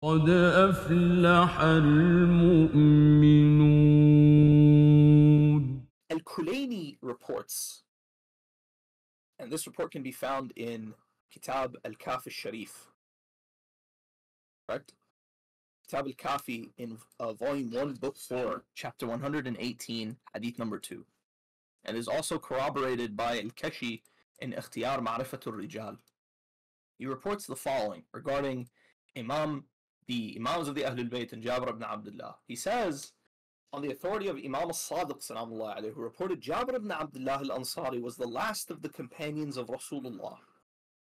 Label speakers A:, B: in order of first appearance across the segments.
A: قد أفلح المؤمنون.
B: Al-Kulayni reports, and this report can be found in Kitab al-Kafi al-Sharif, correct? Kitab al-Kafi in volume 1, book 4, chapter 118, hadith number 2. And is also corroborated by al-Kashi in Ikhtiyar Ma'rifat al-Rijal. He reports the following regarding the Imams of the Ahlul Bayt and Jabir ibn Abdullah. He says, on the authority of Imam al-Sadiq salamullah alayhi, who reported Jabir ibn Abdullah al-Ansari was the last of the companions of Rasulullah.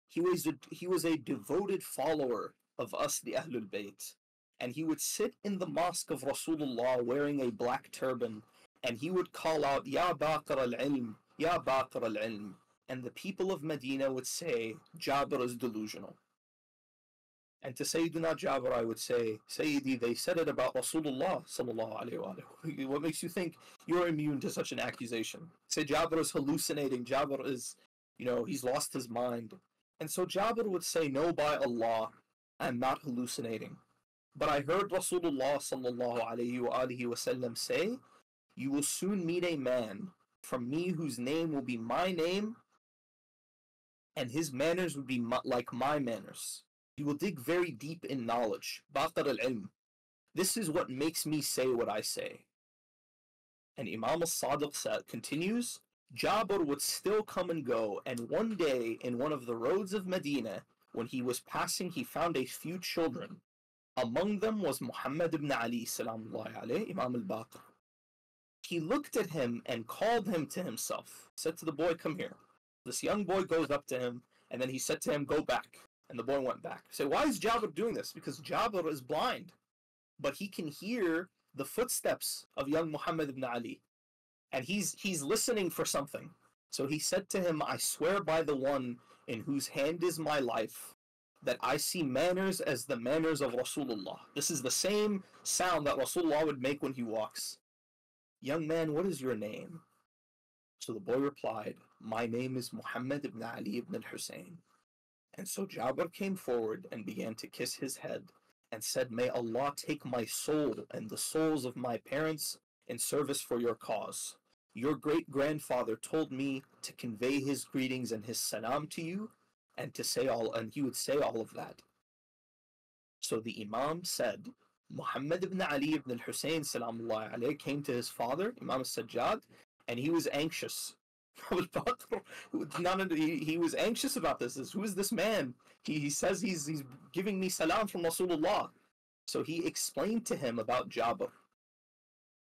B: He was a devoted follower of us, the Ahlul Bayt. And he would sit in the mosque of Rasulullah wearing a black turban, and he would call out, Ya Baqir al-Ilm, Ya Baqir al-Ilm. And the people of Medina would say, Jabir is delusional. And to Sayyidina Jabir, I would say, Sayyidi, they said it about Rasulullah sallallahu alayhi wa alayhi. What makes you think you're immune to such an accusation? Say Jabir is hallucinating, Jabir is, he's lost his mind. And so Jabir would say, no, by Allah, I'm not hallucinating. But I heard Rasulullah sallallahu alayhi wa alihi wasallam say, you will soon meet a man from me whose name will be my name, and his manners would be like my manners. He will dig very deep in knowledge. Baqir al-ilm. This is what makes me say what I say. And Imam al-Sadiq continues, Jabir would still come and go, and one day in one of the roads of Medina, when he was passing, he found a few children. Among them was Muhammad ibn Ali salamullahi alayhi, Imam al-Baqir. He looked at him and called him to himself. Said to the boy, come here. This young boy goes up to him, and then he said to him, go back. And the boy went back. So why is Jabir doing this? Because Jabir is blind, but he can hear the footsteps of young Muhammad ibn Ali, and he's listening for something. So he said to him, I swear by the one in whose hand is my life, that I see manners as the manners of Rasulullah. This is the same sound that Rasulullah would make when he walks. Young man, what is your name? So the boy replied, my name is Muhammad ibn Ali ibn al-Husayn. And so Jabir came forward and began to kiss his head and said, may Allah take my soul and the souls of my parents in service for your cause. Your great-grandfather told me to convey his greetings and his salam to you, and he would say all of that. So the Imam said, Muhammad ibn Ali ibn al-Husayn salamullah alayhi came to his father, Imam al-Sajjad, and he was anxious. He was anxious about this. Who is this man? He says he's giving me salam from Rasulullah. So he explained to him about Jabir.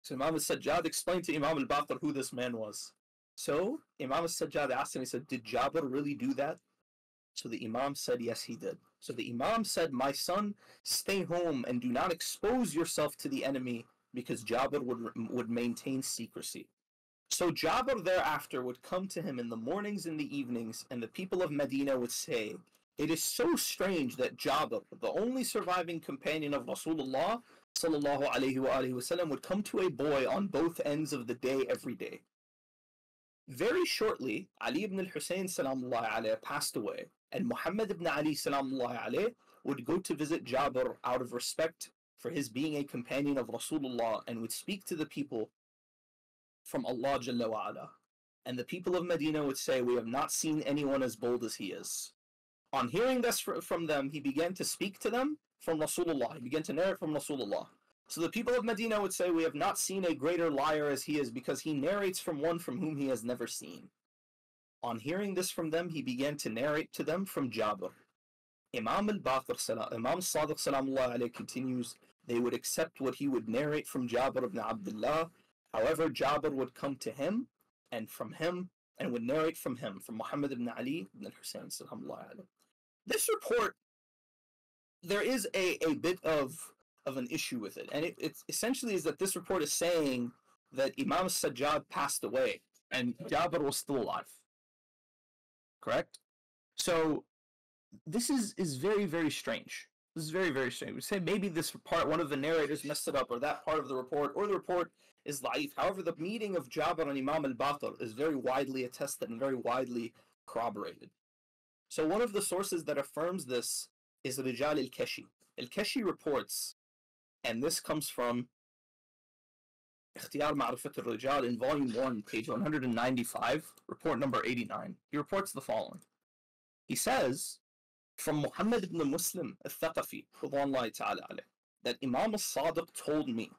B: So Imam al-Sajjad explained to Imam al-Baqir who this man was. So Imam al-Sajjad asked him, he said, did Jabir really do that? So the Imam said, yes, he did. So the Imam said, my son, stay home and do not expose yourself to the enemy, because Jabir would maintain secrecy. So Jabir thereafter would come to him in the mornings and the evenings, and the people of Medina would say, it is so strange that Jabir, the only surviving companion of Rasulullah sallallahu alayhi wa alihi wasallam, would come to a boy on both ends of the day every day. Very shortly, Ali ibn al-Husayn salamullah alayhi passed away, and Muhammad ibn Ali salamullah alayhi would go to visit Jabir out of respect for his being a companion of Rasulullah, and would speak to the people from Allah Jalla wa Ala. And the people of Medina would say, we have not seen anyone as bold as he is. On hearing this from them, he began to speak to them from Rasulullah. He began to narrate from Rasulullah. So the people of Medina would say, we have not seen a greater liar as he is, because he narrates from one from whom he has never seen. On hearing this from them, he began to narrate to them from Jabir. Imam al-Baqir, Imam Sadiq salamullah alayhi continues, they would accept what he would narrate from Jabir ibn Abdullah. However, Jabir would come to him and would narrate from him, from Muhammad ibn Ali ibn al-Husayn salamullah alayhi. This report, there is a bit of an issue with it, and it essentially is that this report is saying that Imam Sajjad passed away and Jabir was still alive. Correct? So this is very, very strange. This is very, very strange. We say maybe this part, one of the narrators messed it up, or that part of the report, or the report is da'if. However, the meeting of Jabir and Imam al-Baqir is very widely attested and very widely corroborated. So one of the sources that affirms this is Rijal al-Kashi. Al-Kashi reports, and this comes from Ikhtiyar Ma'rifat al-Rijal in volume 1, page 195, report number 89. He reports the following. He says, from Muhammad ibn Muslim al-Thaqafi, that Imam al-Sadiq told me,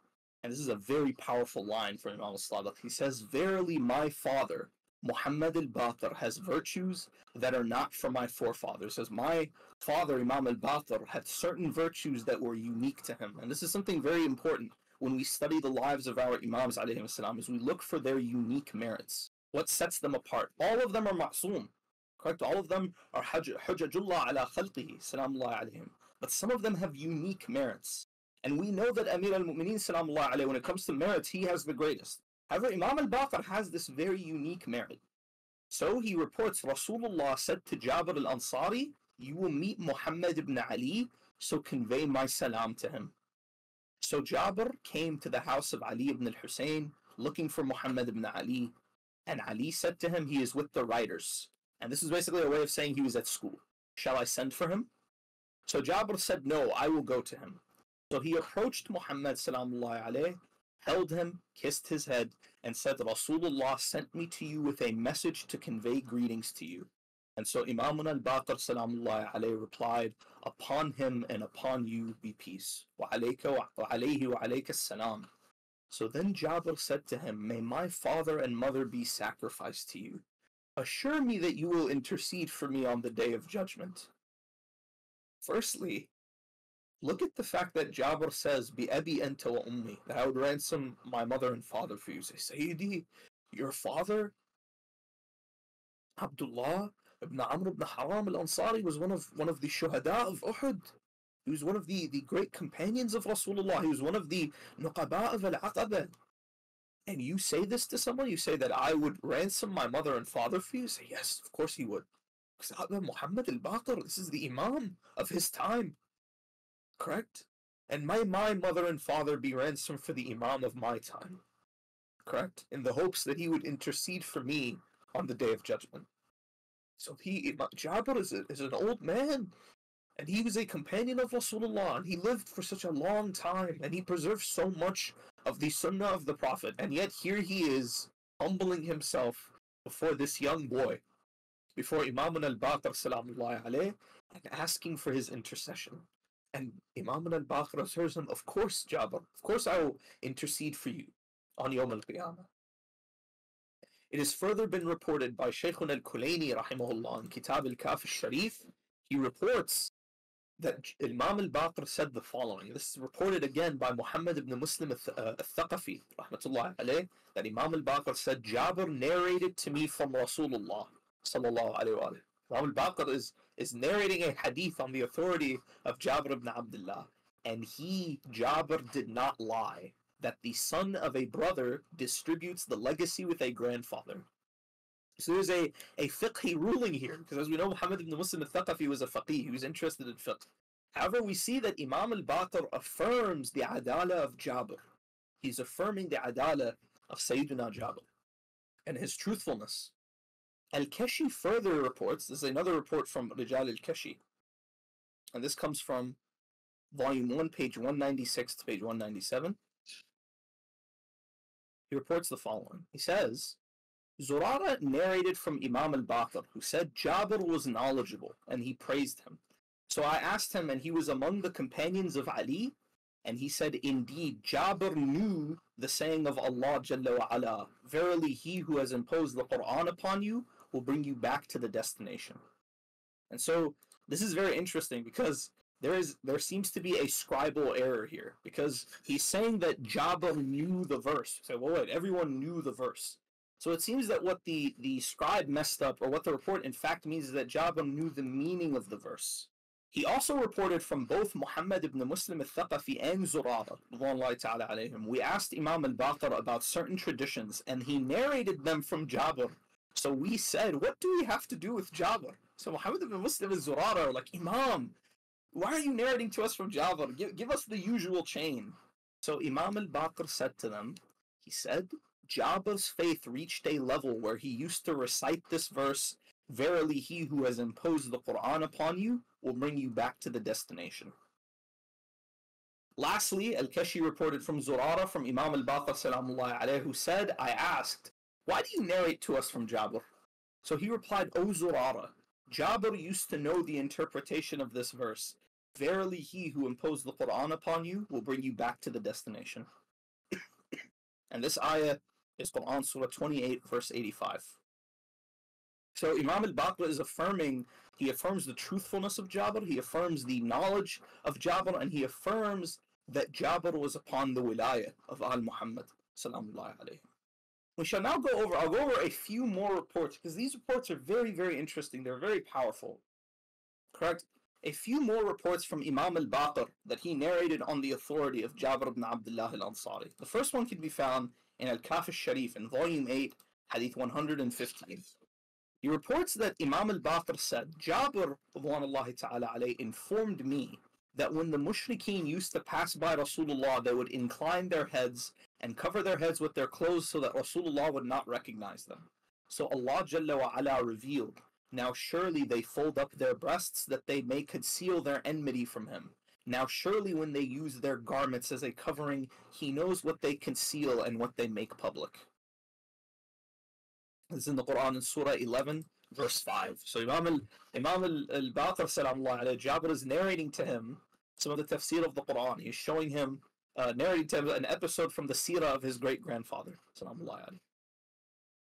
B: and this is a very powerful line for Imam al-Sadiq. He says, verily my father, Muhammad al-Baqir, has virtues that are not from my forefathers. Says my father, Imam al-Baqir, had certain virtues that were unique to him. And this is something very important when we study the lives of our Imams, alayhim salam, is we look for their unique merits. What sets them apart? All of them are ma'soom. Correct? All of them are hujjatullah ala khalqihi, salamullah alayhim. But some of them have unique merits. And we know that Amir al-Mu'mineen, salamullah alayhi, when it comes to merits, he has the greatest. However, Imam al-Baqir has this very unique merit. So he reports, Rasulullah said to Jabir al-Ansari, you will meet Muhammad ibn Ali, so convey my salam to him. So Jabir came to the house of Ali ibn al-Hussein, looking for Muhammad ibn Ali, and Ali said to him, he is with the writers. And this is basically a way of saying he was at school. Shall I send for him? So Jabir said, no, I will go to him. So he approached Muhammad salamullahi alayhi, held him, kissed his head, and said, Rasulullah sent me to you with a message to convey greetings to you. And so Imam al-Baqir salamullahi alayhi replied, upon him and upon you be peace. Wa alayka wa alayhi wa alayka salam. So then Jabir said to him, may my father and mother be sacrificed to you. Assure me that you will intercede for me on the day of judgment. Firstly, look at the fact that Jabir says, Bi abi anta wa ummi, that I would ransom my mother and father for you. Say, Sayyidi, your father, Abdullah ibn Amr ibn Haram al-Ansari, was one of the shuhada of Uhud. He was one of the great companions of Rasulullah. He was one of the nuqaba of al-Aqaba. And you say this to someone? You say that I would ransom my mother and father for you? Say, yes, of course he would. Because Muhammad al-Baqir, this is the Imam of his time. Correct? And may my mother and father be ransomed for the Imam of my time. Correct? In the hopes that he would intercede for me on the day of judgment. So Jabir is an old man. And he was a companion of Rasulullah. And he lived for such a long time. And he preserved so much of the sunnah of the Prophet. And yet here he is, humbling himself before this young boy, before Imam al-Baqir salamullahi alayhi, and asking for his intercession. And Imam al-Baqir assures him, of course, Jabir, of course I will intercede for you on Yawm al-Qiyamah. It has further been reported by Shaykhun al-Kulayni rahimahullah in Kitab al-Kaf al-Sharif. He reports that Imam al-Baqir said the following. This is reported again by Muhammad ibn Muslim al-Thaqafi rahmatullah alayh, that Imam al-Baqir said, Jabir narrated to me from Rasulullah sallallahu alayhi wa sallam. Imam al-Baqir is narrating a hadith on the authority of Jabir ibn Abdullah, and Jabir did not lie, that the son of a brother distributes the legacy with a grandfather. So there's a fiqhi ruling here, because as we know, Muhammad ibn Muslim al-Thaqafi was a faqih, he was interested in fiqh. However, we see that Imam al-Baqir affirms the adala of Jabir. He's affirming the adala of Sayyidina Jabir and his truthfulness. Al-Kashi further reports, this is another report from Rijal al-Kashi, and this comes from volume 1, page 196 to page 197. He reports the following. He says, Zurara narrated from Imam al-Baqir, who said Jabir was knowledgeable, and he praised him. So I asked him, and he was among the companions of Ali, and he said, indeed, Jabir knew the saying of Allah Jalla wa Ala, verily he who has imposed the Quran upon you will bring you back to the destination. And so this is very interesting, because there seems to be a scribal error here, because he's saying that Jabir knew the verse. So well, wait, everyone knew the verse. So it seems that what the scribe messed up, or what the report in fact means, is that Jabir knew the meaning of the verse. He also reported from both Muhammad ibn Muslim al-Thaqafi and Zurara, we asked Imam al-Baqir about certain traditions, and he narrated them from Jabir. So we said, what do we have to do with Jabir? So Muhammad ibn Muslim and Zurara are like, Imam, why are you narrating to us from Jabir? Give us the usual chain. So Imam al-Baqir said to them, he said, Jabir's faith reached a level where he used to recite this verse, verily he who has imposed the Quran upon you will bring you back to the destination. Lastly, Al-Kashi reported from Zurara, from Imam al-Baqir salamullahi alayhi, who said, I asked, why do you narrate to us from Jabir? So he replied, O Zurara, Jabir used to know the interpretation of this verse. Verily he who imposed the Quran upon you will bring you back to the destination. And this ayah is Quran Surah 28, verse 85. So Imam al-Baqir is he affirms the truthfulness of Jabir, he affirms the knowledge of Jabir, and he affirms that Jabir was upon the wilayah of al-Muhammad sallallahu alayhi. We shall now I'll go over a few more reports, because these reports are very, very interesting. They're very powerful. Correct? A few more reports from Imam al-Baqir that he narrated on the authority of Jabir ibn Abdullah al-Ansari. The first one can be found in al-Kafi al-Sharif in volume 8, hadith 115. He reports that Imam al-Baqir said, Jabir ta'ala alayhi informed me that when the mushrikeen used to pass by Rasulullah, they would incline their heads and cover their heads with their clothes so that Rasulullah would not recognize them. So Allah Jalla wa Ala revealed, now surely they fold up their breasts that they may conceal their enmity from him. Now surely when they use their garments as a covering, he knows what they conceal and what they make public. This is in the Quran in Surah 11, verse 5. So Imam al-Baqir salamullah alayhi, Jabir is narrating to him some of the tafsir of the Quran. He's showing him, narrating to him an episode from the seerah of his great-grandfather. Salamullah alayhi.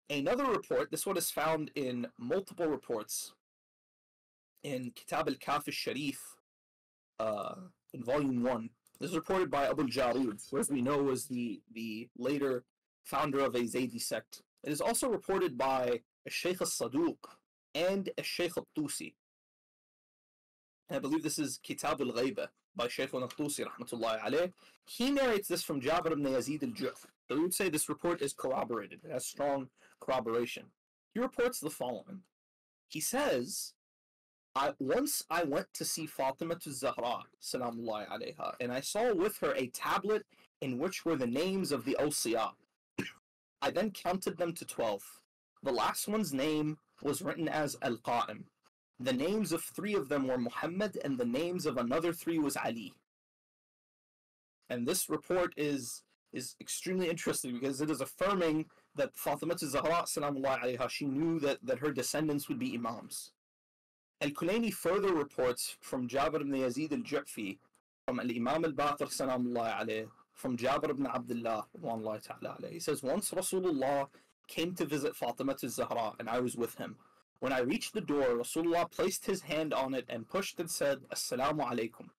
B: Another report, this one is found in multiple reports in Kitab al-Kafi al-Sharif in volume 1. This is reported by Jabir, who as we know was the later founder of a Zaydi sect. It is also reported by al-Shaykh al-Saduq and al-Shaykh al-Tusi. I believe this is Kitab al-Ghayba by Shaykh al-Tusi rahmatullahi alayh. He narrates this from Jabir ibn Yazid al-Ju'f. So we would say this report is corroborated. It has strong corroboration. He reports the following. He says, once I went to see Fatima az-Zahra salamullahi alayha, and I saw with her a tablet in which were the names of the awsiya. I then counted them to 12. The last one's name was written as Al-Qa'im. The names of 3 of them were Muhammad, and the names of another 3 was Ali. And this report is extremely interesting because it is affirming that Fatima az-Zahra salamullahi alayha, she knew that her descendants would be imams. Al-Kulayni further reports from Jabir ibn Yazid al-Ju'fi, from al-Imam al-Baqir salamullahi alayhi, from Jabir ibn Abdullah ta'ala alayhi. He says, once Rasulullah came to visit Fatima az-Zahra and I was with him. When I reached the door, Rasulullah placed his hand on it and pushed and said, Assalamu alaikum.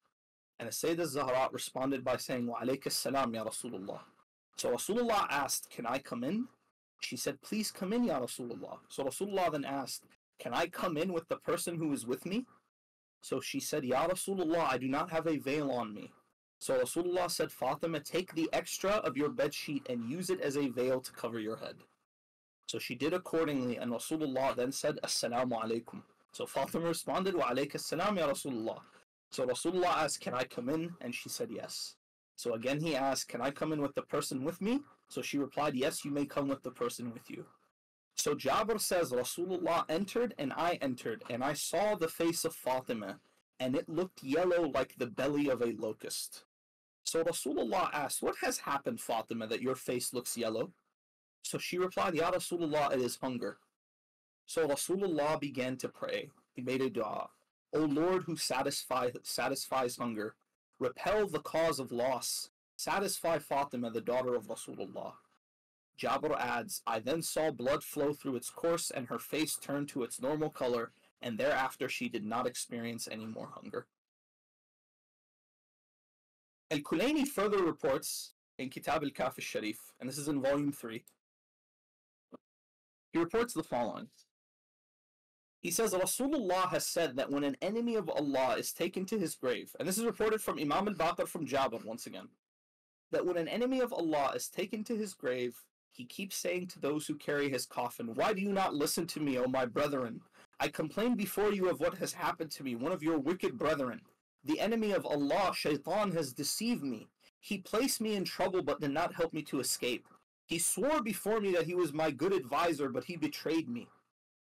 B: And Sayyid al-Zahra responded by saying, Wa alayka as-salam ya Rasulullah. So Rasulullah asked, can I come in? She said, please come in ya Rasulullah. So Rasulullah then asked, can I come in with the person who is with me? So she said, Ya Rasulullah, I do not have a veil on me. So Rasulullah said, Fatima, take the extra of your bedsheet and use it as a veil to cover your head. So she did accordingly, and Rasulullah then said, Assalamu alaikum. So Fatima responded, Wa alayka as-salam ya Rasulullah. So Rasulullah asked, can I come in? And she said, yes. So again he asked, can I come in with the person with me? So she replied, yes, you may come with the person with you. So Jabir says, Rasulullah entered, and I saw the face of Fatima, and it looked yellow like the belly of a locust. So Rasulullah asked, what has happened, Fatima, that your face looks yellow? So she replied, Ya Rasulullah, it is hunger. So Rasulullah began to pray. He made a dua. O Lord who satisfies hunger, repel the cause of loss, satisfy Fatima, the daughter of Rasulullah. Jabir adds, I then saw blood flow through its course and her face turned to its normal color, and thereafter she did not experience any more hunger. Al-Kulayni further reports in Kitab al-Kafi al-Sharif, and this is in volume 3. He reports the following. He says, Rasulullah has said that when an enemy of Allah is taken to his grave, and this is reported from Imam al-Baqir from Jabir once again, that when an enemy of Allah is taken to his grave, he keeps saying to those who carry his coffin, why do you not listen to me, O my brethren? I complain before you of what has happened to me, one of your wicked brethren. The enemy of Allah, Shaitan, has deceived me. He placed me in trouble but did not help me to escape. He swore before me that he was my good advisor, but he betrayed me.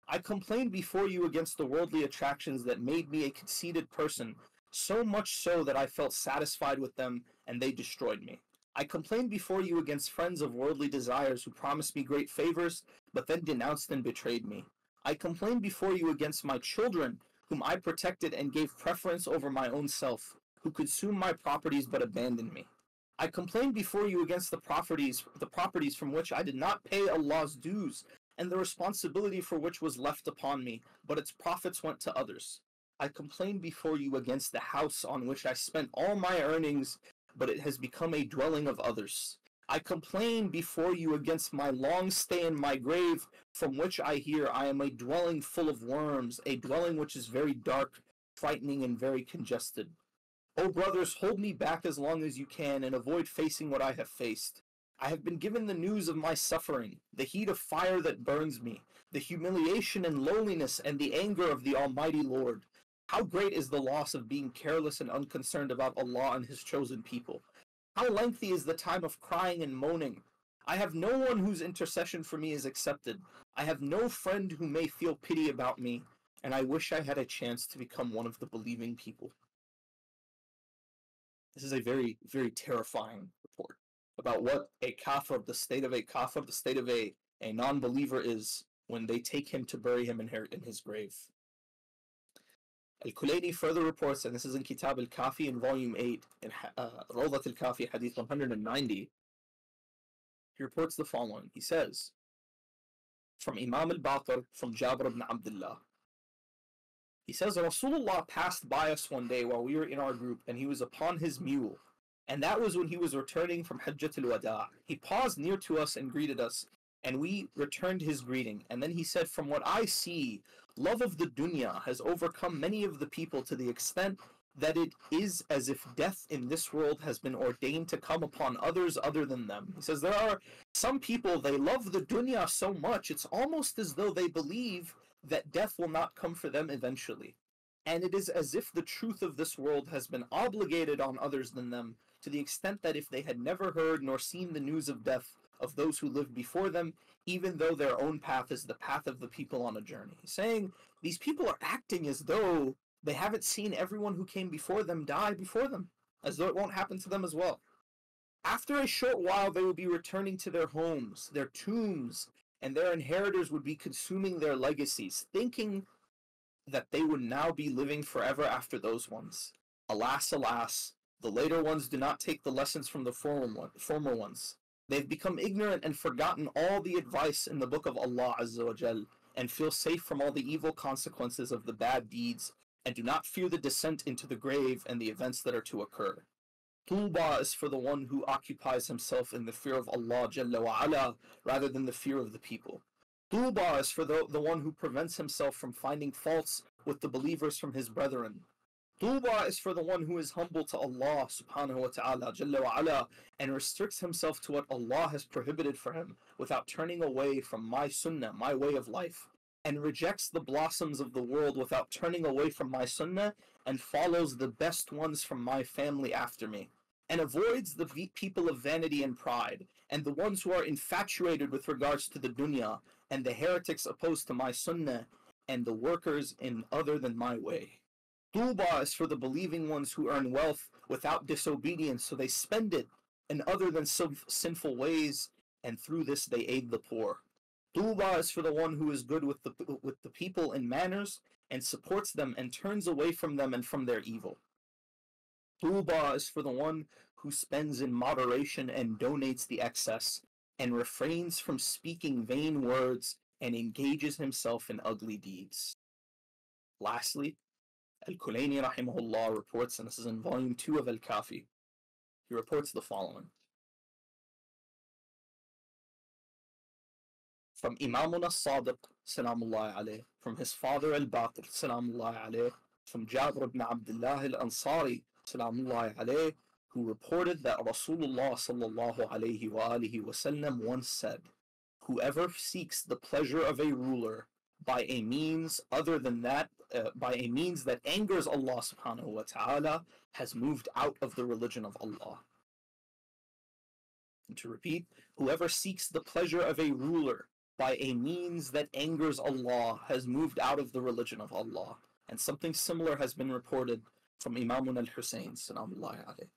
B: I complained before you against the worldly attractions that made me a conceited person, so much so that I felt satisfied with them, and they destroyed me. I complained before you against friends of worldly desires who promised me great favors, but then denounced and betrayed me. I complained before you against my children, whom I protected and gave preference over my own self, who consumed my properties but abandoned me. I complained before you against the properties from which I did not pay Allah's dues, and the responsibility for which was left upon me, but its profits went to others. I complained before you against the house on which I spent all my earnings, but it has become a dwelling of others. I complain before you against my long stay in my grave, from which I hear I am a dwelling full of worms, a dwelling which is very dark, frightening, and very congested. O brothers, hold me back as long as you can, and avoid facing what I have faced. I have been given the news of my suffering, the heat of fire that burns me, the humiliation and lowliness, and the anger of the Almighty Lord. How great is the loss of being careless and unconcerned about Allah and His chosen people. How lengthy is the time of crying and moaning. I have no one whose intercession for me is accepted. I have no friend who may feel pity about me, and I wish I had a chance to become one of the believing people. This is a very, very terrifying report about what a kafir, the state of a kafir, the state of a non-believer is when they take him to bury him in his grave. Al-Kulayni further reports, and this is in Kitab al-Kafi in volume 8, in Rawdat al-Kafi, hadith 190. He reports the following. He says, from Imam al-Baqir, from Jabir ibn Abdullah. He says, Rasulullah passed by us one day while we were in our group, and he was upon his mule. And that was when he was returning from Hajjat al-Wada. He paused near to us and greeted us, and we returned his greeting. And then he said, from what I see, love of the dunya has overcome many of the people to the extent that it is as if death in this world has been ordained to come upon others other than them. He says, there are some people, they love the dunya so much, it's almost as though they believe that death will not come for them eventually. And it is as if the truth of this world has been obligated on others than them, to the extent that if they had never heard nor seen the news of death of those who lived before them, even though their own path is the path of the people on a journey. He's saying these people are acting as though they haven't seen everyone who came before them die before them, as though it won't happen to them as well. After a short while, they will be returning to their homes, their tombs, and their inheritors would be consuming their legacies, thinking that they would now be living forever after those ones. Alas, alas, the later ones do not take the lessons from the former ones. They've become ignorant and forgotten all the advice in the book of Allah Azza wa Jal, and feel safe from all the evil consequences of the bad deeds, and do not fear the descent into the grave and the events that are to occur. Tuba is for the one who occupies himself in the fear of Allah Jalla wa Ala, rather than the fear of the people. Tuba is for the one who prevents himself from finding faults with the believers from his brethren. Tuba is for the one who is humble to Allah subhanahu wa ta'ala Jalla wa Ala, and restricts himself to what Allah has prohibited for him without turning away from my sunnah, my way of life, and rejects the blossoms of the world without turning away from my sunnah, and follows the best ones from my family after me, and avoids the people of vanity and pride, and the ones who are infatuated with regards to the dunya, and the heretics opposed to my sunnah, and the workers in other than my way. Tuba is for the believing ones who earn wealth without disobedience, so they spend it in other than sinful ways, and through this they aid the poor. Tuba is for the one who is good with the people in manners, and supports them and turns away from them and from their evil. Tuba is for the one who spends in moderation and donates the excess, and refrains from speaking vain words, and engages himself in ugly deeds. Lastly, Al-Kulayni rahimahullah reports, and this is in volume 2 of Al-Kafi, he reports the following. From Imamuna Sadiq, salamullahi alayh, from his father al-Baqir, salamullahi alayh, from Jabir ibn Abdullah al-Ansari, salamullahi alayh, who reported that Rasulullah sallallahu alayhi wa alihi wasallam once said, whoever seeks the pleasure of a ruler by a means other than that, by a means that angers Allah subhanahu wa ta'ala, has moved out of the religion of Allah. And to repeat, whoever seeks the pleasure of a ruler by a means that angers Allah has moved out of the religion of Allah. And something similar has been reported from Imam al-Hussein, salamullahi alayhi.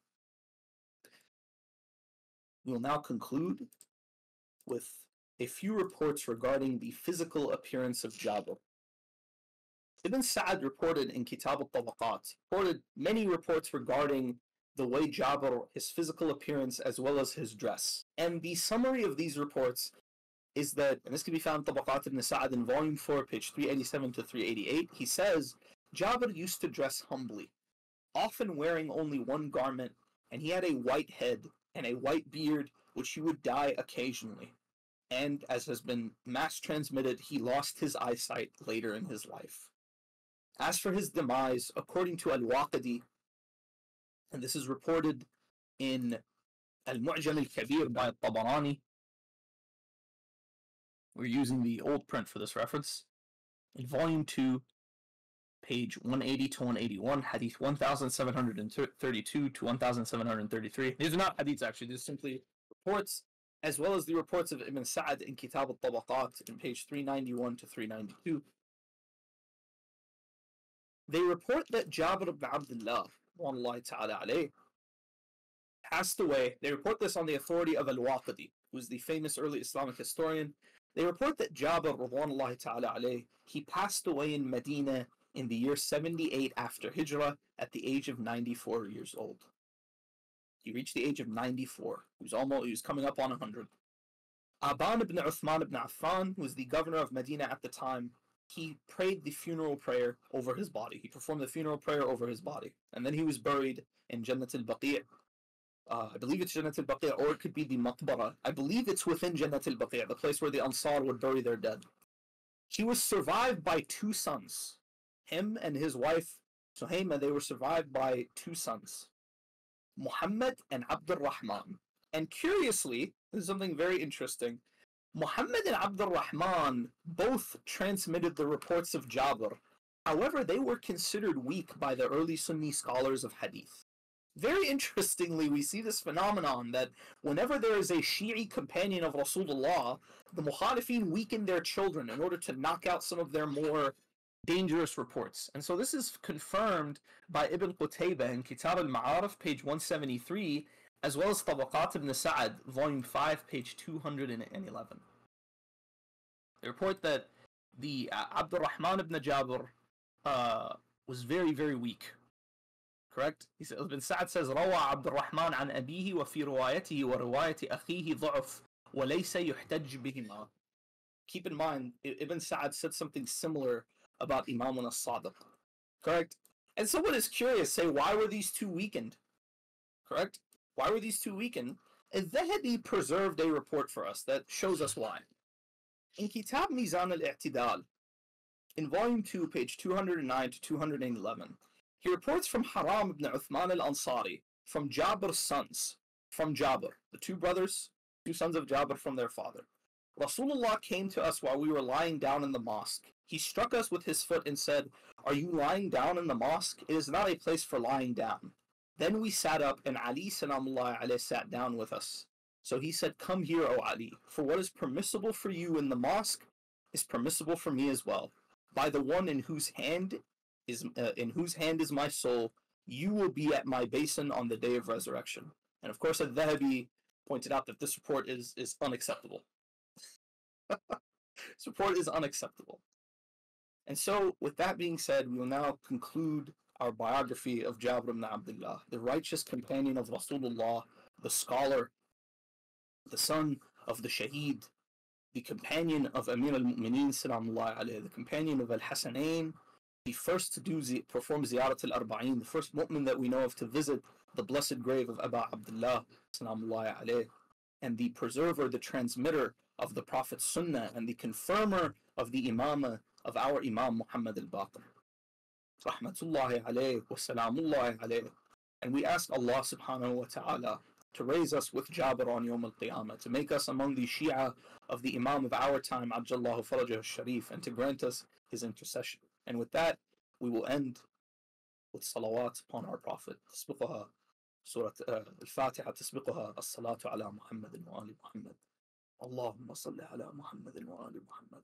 B: We will now conclude with a few reports regarding the physical appearance of Jabir. Ibn Sa'ad reported in Kitab al-Tabaqat, reported many reports regarding the way Jabir, his physical appearance, as well as his dress. And the summary of these reports is that, and this can be found in Tabaqat ibn Sa'ad in volume 4, page 387 to 388, he says, Jabir used to dress humbly, often wearing only one garment, and he had a white head and a white beard, which he would dye occasionally. And, as has been mass transmitted, he lost his eyesight later in his life. As for his demise, according to al-Waqidi, and this is reported in al-Mu'jam al-Kabir by al-Tabarani, we're using the old print for this reference, in volume 2, page 180 to 181, hadith 1732 to 1733. These are not hadiths actually, these are simply reports, as well as the reports of Ibn Sa'ad in Kitab al-Tabaqat in page 391 to 392. They report that Jabir ibn Abdullah passed away. They report this on the authority of al-Waqidi, who is the famous early Islamic historian. They report that Jabir, he passed away in Medina in the year 78 after Hijrah at the age of 94 years old. He reached the age of 94. He was coming up on 100. Aban ibn Uthman ibn Affan, who was the governor of Medina at the time, he prayed the funeral prayer over his body. He performed the funeral prayer over his body. And then he was buried in Jannat al-Baqir. I believe it's Jannat al-Baqir, or it could be the Maqbara. I believe it's within Jannat al-Baqir, the place where the Ansar would bury their dead. He was survived by two sons. Him and his wife, Suhaima, they were survived by two sons, Muhammad and Abdurrahman. And curiously, this is something very interesting, Muhammad and Abdurrahman both transmitted the reports of Jabir. However, they were considered weak by the early Sunni scholars of Hadith. Very interestingly, we see this phenomenon that whenever there is a Shi'i companion of Rasulullah, the Mukhalifin weaken their children in order to knock out some of their more dangerous reports. And so this is confirmed by Ibn Qutaybah in Kitab al-Ma'arif, page 173, as well as Tabaqat ibn Sa'ad, volume 5, page 211. They report that the Abdurrahman ibn Jabir was very, very weak. Correct? Ibn Sa'ad says, روى عبد الرحمن عن أبيه وفي روايته ورواية أخيه ضعف وليس يحتج بهما. Keep in mind, Ibn Sa'ad said something similar about Imam al-Sadiq. Correct? And so what is curious, say, why were these two weakened? Correct? Why were these two weakened? Al-Dhahabi preserved a report for us that shows us why. In Kitab Mizan al-I'tidal, in volume 2, page 209 to 211, he reports from Haram ibn Uthman al-Ansari, from Jabir's sons, from Jabir, the two brothers, two sons of Jabir from their father. Rasulullah came to us while we were lying down in the mosque. He struck us with his foot and said, "Are you lying down in the mosque? It is not a place for lying down." Then we sat up, and Ali salamullah alayhi sat down with us. So he said, "Come here, O Ali, for what is permissible for you in the mosque is permissible for me as well. By the one in whose hand is my soul, you will be at my basin on the day of resurrection." And of course, al-Dhahabi pointed out that this report is unacceptable. This report is unacceptable. And so, with that being said, we will now conclude our biography of Jabir ibn Abdullah, the righteous companion of Rasulullah, the scholar, the son of the Shaheed, the companion of Amir al-Muminoon, salamullahi alayhi, the companion of al-Hasanain, the first to perform Ziyarat al-Arba'in, the first mu'min that we know of to visit the blessed grave of Aba Abdullah, salamullahi alayhi, and the preserver, the transmitter of the Prophet's Sunnah, and the confirmer of the Imamah of our Imam Muhammad al-Baqir. Rahmatullahi alayhi wa salamullahi alayhi. And we ask Allah subhanahu wa ta'ala to raise us with Jabir on Yawm al-Qiyamah, to make us among the Shia of the Imam of our time, Ajjallahu Farajah al-Sharif, and to grant us his intercession. And with that, we will end with salawat upon our Prophet. تسبقها سورة الفاتحة تسبقها الصلاة على محمد وآل محمد. اللهم صل على محمد وآل محمد.